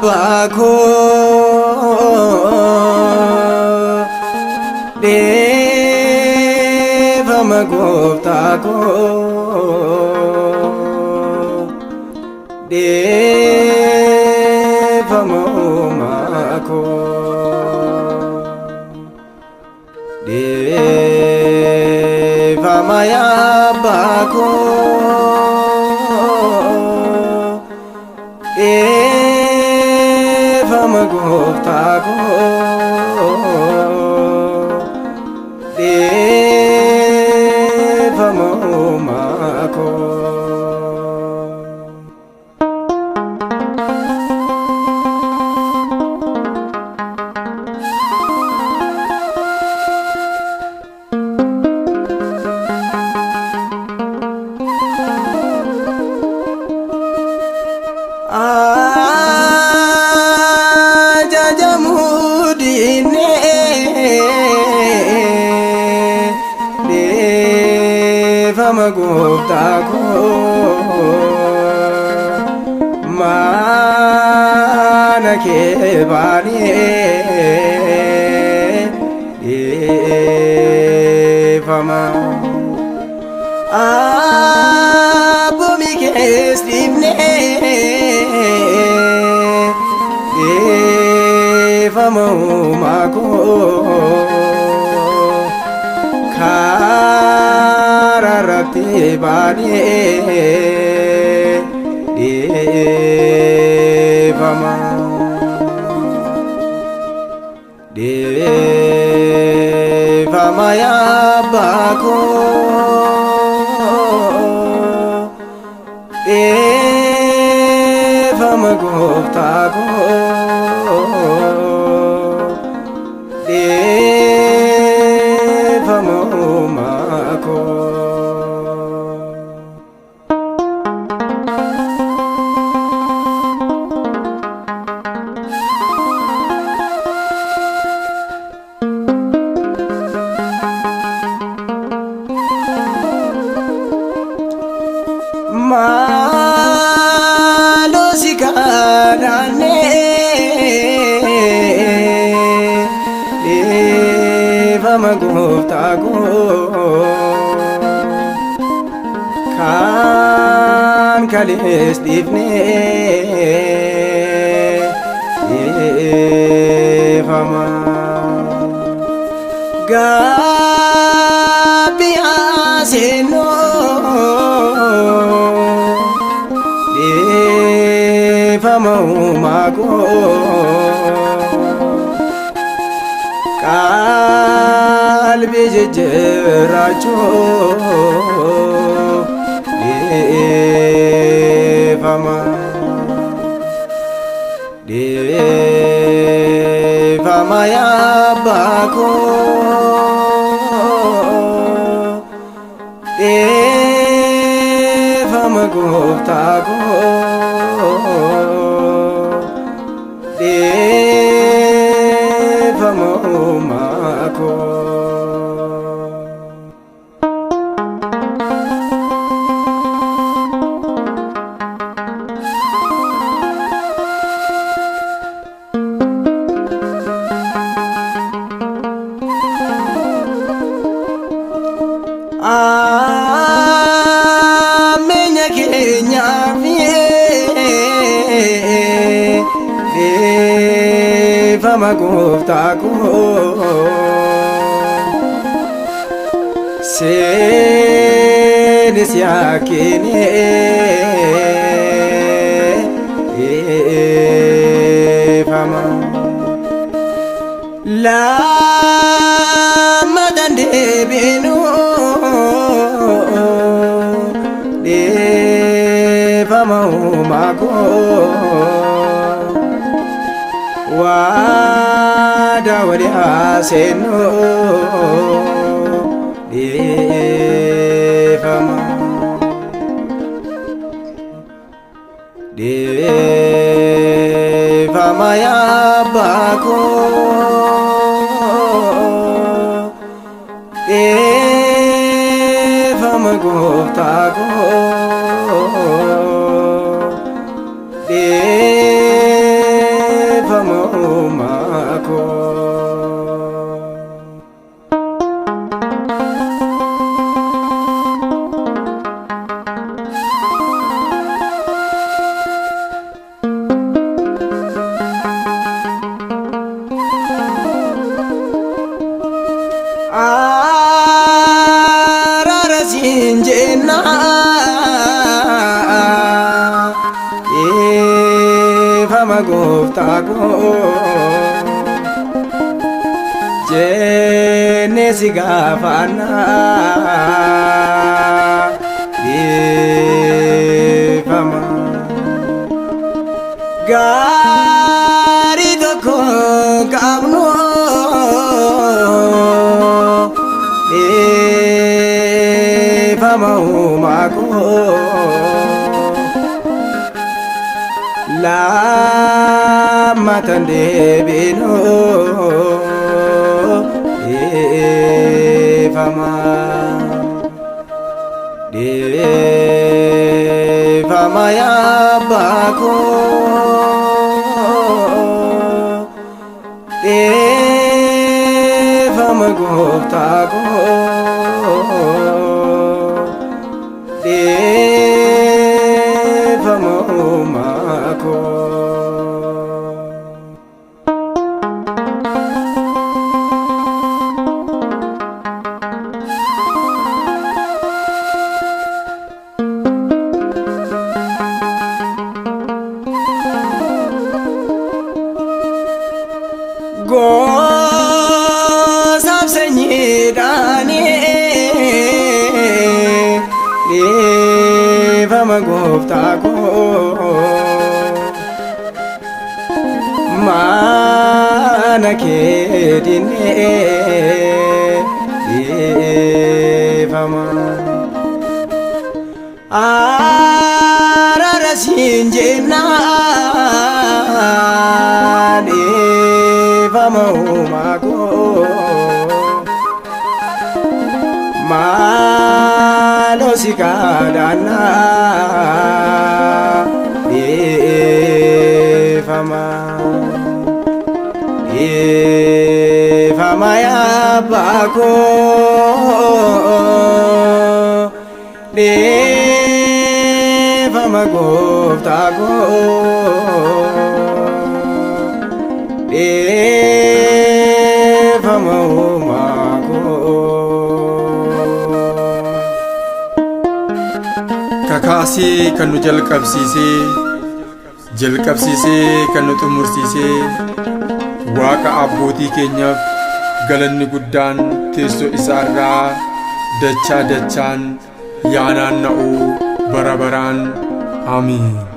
Abbaa koo Dhifama gooftaa koo Dhifama uumaa koo Dhifama yaa Abbaa koo Dhifama gooftaa koo Dhifama uumaa koo Dhifama gooftaa koo mana kee baanee Dhifama abboommi kees dhiifnee Dhifama uumaa koo kararratti baanee Dhifama Dhifama yaa Abbaa koo Dhifama gooftaa koo Dhifama uumaa koo Maaloo si kadhannee Dhifama gooftaa koo kan kalees dhiifnee Dhifama gabbii Dhifama uumaa koo qalbii jijjiirrachuu Dhifama Dhifama yaa Abbaa koo Dhifama gooftaa koo Dhifama uumaa koo Amenya keenya Dhifama gooftaa koo seenis yaa keenee Dhifama lammataan deebinu Dhifama uumaa koo waadaa walii haaseennu Dhifama Dhifama yaa Abbaa koo Dhifama gooftaa koo Dhiifama gooftaa koo jennee si gaafannaa Dhifama gaarii tokko qabnu Dhifama uumaa koo lammatan deebinu Dhifama Dhifama yaa Abbaa koo Dhifama gooftaa koo Dhifama uumaa koo gosaaf sanyiidhaanii Dhifama gooftaa koo mana kee dinnee Dhifama araara siin jennaan Dhifama uumaa koo maaloo si kadhannaa Dhifama Dhifama yaa Abbaa koo Dhifama gooftaa koo Dhifama uumaa koo kakaasee kan nu jalqabsiisee kan nu xumursiisee Waaqa abbootii keenyaaf galanni guddaan teessoo isaarraa dachaan yaa naanna'u bara baraan. Amiin.